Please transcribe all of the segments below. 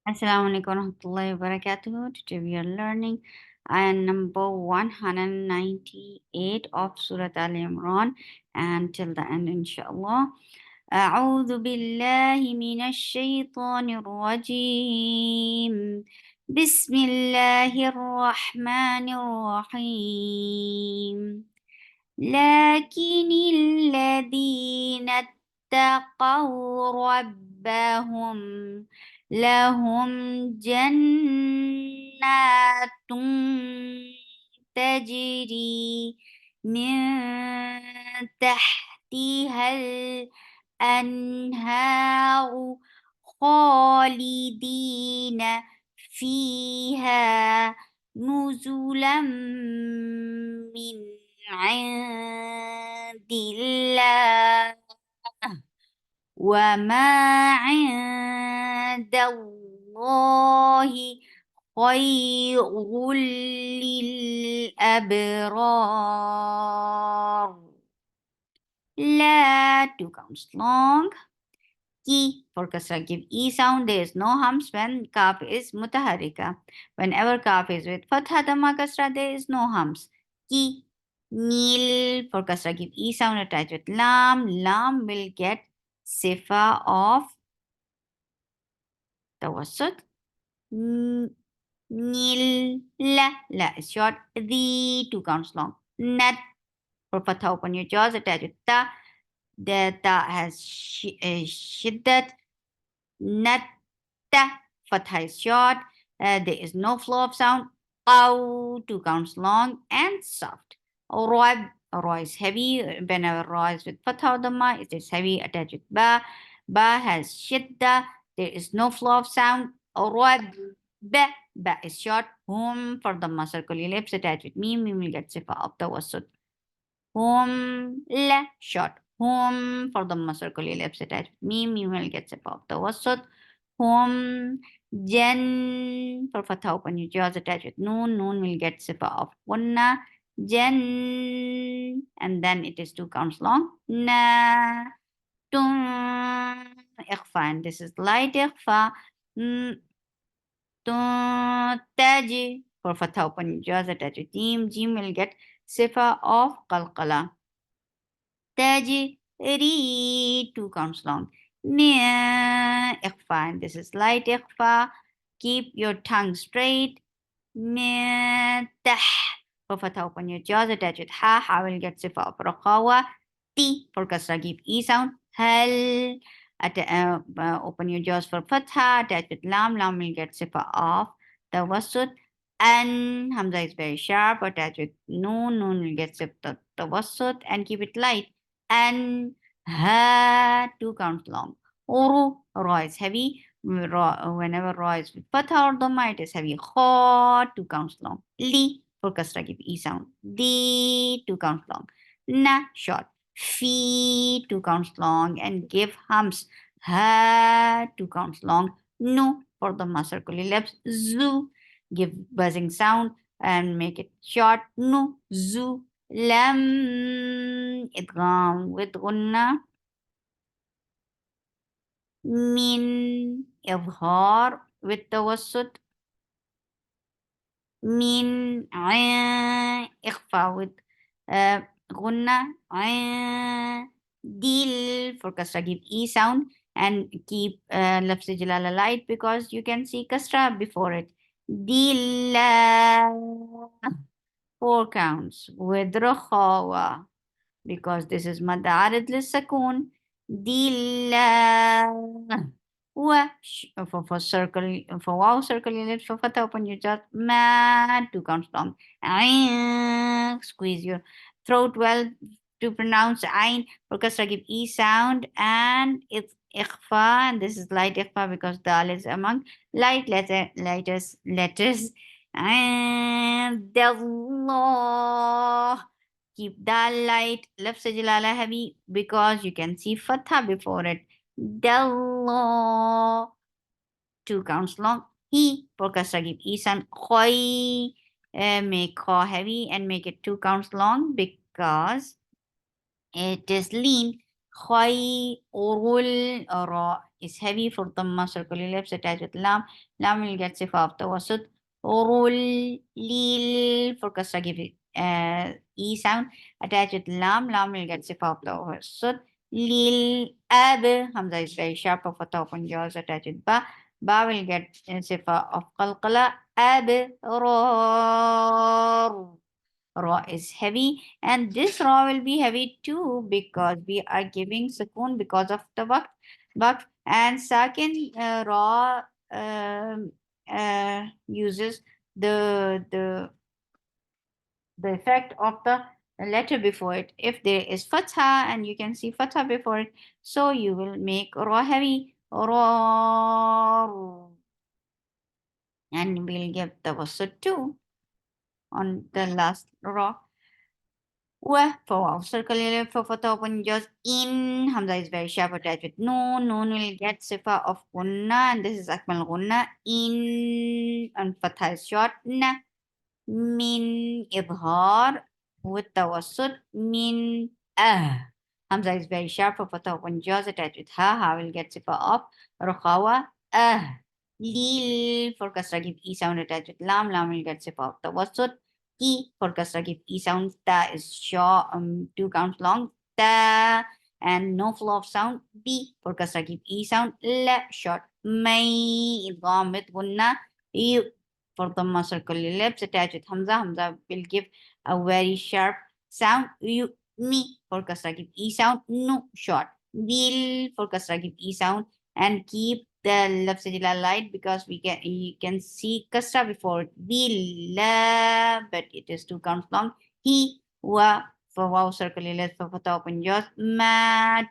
Assalamu alaikum warahmatullahi wabarakatuh. Today we are learning ayah number 198 of Surah Al Imran and till the end inshallah. أعوذ بالله من الشيطان الرجيم بسم الله الرحمن الرحيم لكن الذين اتقوا ربهم لهم جنات تجري من تحتها الأنهار خالدين فيها نزلا من عند الله وما عند الله خير للأبرار لا two counts long Ki for kasra give e sound. There is no humps when kaf is mutaharika. Whenever kaf is with fatha dhamma kasra, there is no humps. Ki nil for kasra give e sound attached with lam. Lam will get sifa of tawassut. Nil la is short. The two counts long. Nat for fatha open your jaws attached with ta. The ta has shiddat. Nat fatha is short. There is no flow of sound. Qaw, two counts long and soft. Roab, ra is heavy. Whenever ra is with fatha or dhamma, it is heavy attached with ba. Ba has shidda. There is no flow of sound. Roab, ba is short. Hum for dhamma circle ellipse attached with mim. Mim will get sifa of tawassut. Hum la short. Hum for dhamma circle ellipse attached with mim. Mim will get sifa of tawassut. Hum Jan for fatha open your jaws attached with noon. Noon will get sifa of gunna. Jan and then it is two counts long. Na tun ikhfa and this is light ikhfa. Tun taji for fatha open your jaws attached with jim. Jim will get sifa of qalqala. Tajri, two counts long. Near ikhfa, and this is light ikhfa. Keep your tongue straight. Near tah. For fatha, open your jaws, attach with ha. Ha will get sifa of raqawa. T for kasra, give e sound. Hal. Open your jaws for fatha, attach with lam. Lam will get sifa of tawassut. And hamza is very sharp, attach with noon. Noon will get sifa tawassut and keep it light and ha two counts long. Uru, ra is heavy. Whenever ra is with fatha or dhamma, it is heavy. Kha two counts long. Li for kasra give e sound. Di two counts long. Na short. Fi two counts long and give hums. Ha two counts long. Nu for the circle ellipse. Zu give buzzing sound and make it short. Nu zu لم إدغام with غنة من إظهار with توسط من إخفاء with غنة ديل for kasra give e sound and keep لفظ جلالة light because you can see kasra before it ديل four counts with رخاوة because this is مد عارض للسكون دي for circle for wow circle unit for fatha open your jaw ma two counts long squeeze your throat well to pronounce ain for kasra give e sound and it's ikhfa and this is light ikhfa because dal is among light letters and Allah keep dal light left jalala heavy because you can see fatha before it Dallah two counts long. He for kasra give isan khoy make kha heavy and make it two counts long because it is lean. Khoy urul ra is heavy. For Dhamma, circular lips attached with lam. Lam will get sifa of tawassut. Rul, lil, for kasra give it e sound. Attached with lam. Lam will get sifa of tawassut. Lil, ab, hamza is very sharp. For fatah open jaws attached with ba. Ba will get sifa of qalqala. Ab, roar. Ra is heavy, and this ra will be heavy too because we are giving sukoon because of the waqt. And second, ra uses the effect of the letter before it. If there is fatha and you can see fatha before it, so you will make ra heavy, ra, and we'll give the wasut too on the last ra. For circular for photo open just in Hamza is very sharp attached with noon. Noon will get sifa of gunna, and this is akmal gunna. In and fatha is short. Na min idhar with tawassut min Hamza is very sharp for fatha open jaws attached with ha. Ha will get sifa of rukhawa. Lil for kasra give e sound attached with lam. Lam will get sifa of tawassut. E for kasra give e sound. Ta is short, 2 counts long. Ta and no flow of sound. B for kasra give e sound. La short. May idgham with gunna. You for the circular lips attached with hamza. Hamza will give a very sharp sound. You me for kasra give e sound. No short. Will for kasra give e sound and keep the left sajila light because you can see kasra before it. Bila, but it is 2 counts long. He wa for wow circular lips for fatha open jaws. Ma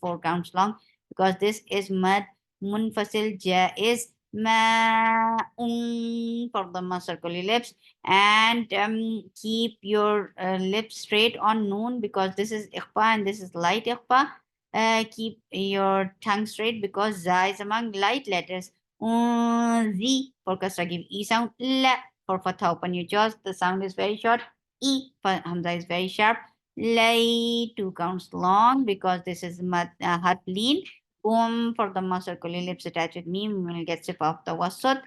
4 counts long because this is mad munfasil jaiz. Ma for the circular lips and keep your lips straight on noon because this is ikhfa and this is light ikhfa. Keep your tongue straight because za is among light letters. Z for kasra give e sound. La for fatha open your jaws. The sound is very short. E for hamza is very sharp. Lay 2 counts long because this is hard lean. For the circular lips attached with me will get sip of the wasut.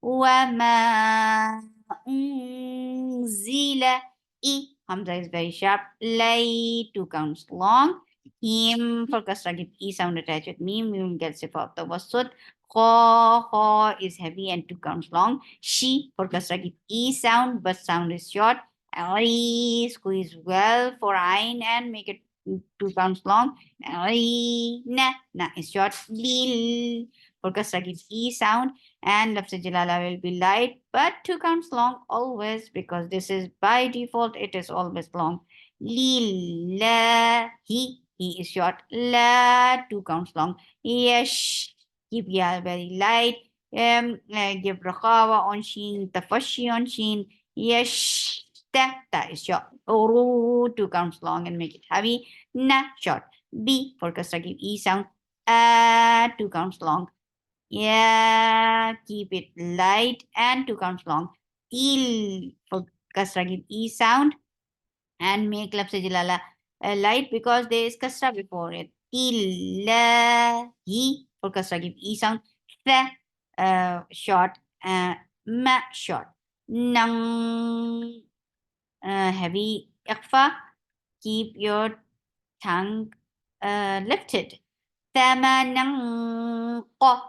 Wama zila. E hamza is very sharp. Lay 2 counts long. Him for kasra give e sound attached with me will get sip of the wasut. Ho is heavy and 2 counts long. She for kasra give e sound but sound is short. Ali squeeze well for ain and make it 2 counts long. Ali na is short. Lil for kasra gives e sound and lafz jalala will be light but 2 counts long always because this is by default it is always long. Lila he is short. La 2 counts long. Yesh keep ya very light. Give rakhawa on sheen, tafashi on sheen. Yesh that is short. Uru 2 counts long and make it heavy. Na short. B for kasra give e sound. 2 counts long. Yeah, keep it light and 2 counts long. Il for kasra give e sound and make lafz jilala light because there is kasra before it. Illahi for kasra give e sound. Fa short. Ma short. Nang heavy ikhfa. Keep your tongue lifted. ثمنا for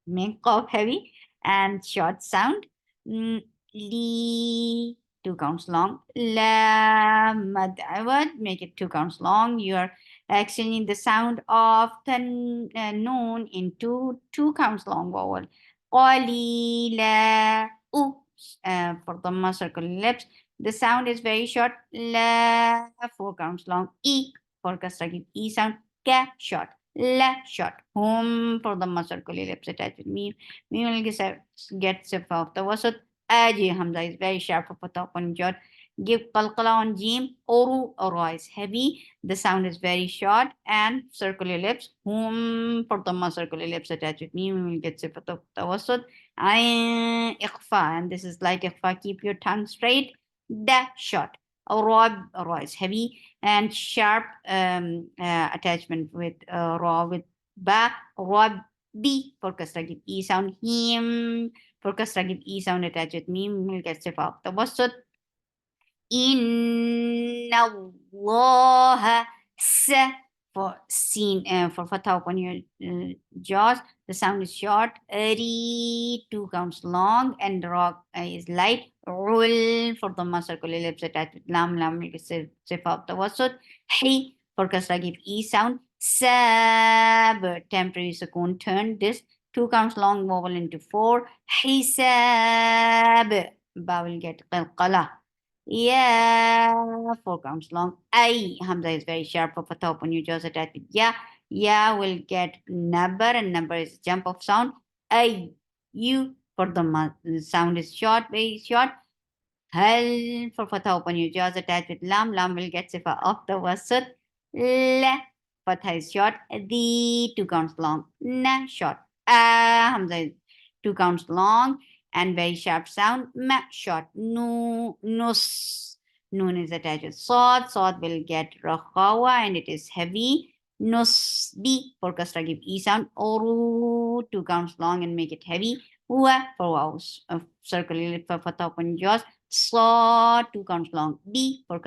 make cough heavy and short sound. Li 2 counts long. La mad make it 2 counts long. You are exchanging the sound of the noon into 2 counts long vowel. Qalila for the circle lips. The sound is very short. La 4 counts long. E for kasra give e sound. Ka short. La short. Hum for the circular lips attached with me. Me will get sifa of the wasut. Aji hamza is very sharp for fatha on jot. Give qalqala on jim. Oru is heavy. The sound is very short and circular lips. Hum for the circular lips attached with me. We will get sifa of the wasut. Ikhfa and this is light ikhfa. Keep your tongue straight. Da short. Ra is heavy and sharp attachment with ra with ba. Rabbi for kasra give e sound. Him for kasra give e sound attached with mim will get sifa. Tawassut. Inna Allah for seen for fatha upon your jaws. The sound is short. Ri 2 counts long and rock is light. Ul for the circle ellipse attached with lam is sifa of tawassut. Hi for kasra give e sound. Sab temporary sukoon turn this 2 counts long vowel into 4. Hisab ba will get qalqala. Yeah, 4 counts long. I Hamza is very sharp for fatha when you just attach with yeah. Yeah will get number and number is jump of sound. I you for the sound is short, very short. Hal for fatha open you just attach with lam. Lam will get sifa of the wasat. La fatha is short. The 2 counts long. Na short. Hamza is 2 counts long and very sharp sound. Ma short. Nu nus. Noon is attached with sod. Sod will get rakhawa and it is heavy. Nus b for kasra give e sound. Oru 2 counts long and make it heavy. Wa for vowels. Circle for fatha open jaws. Saw 2 counts long. B for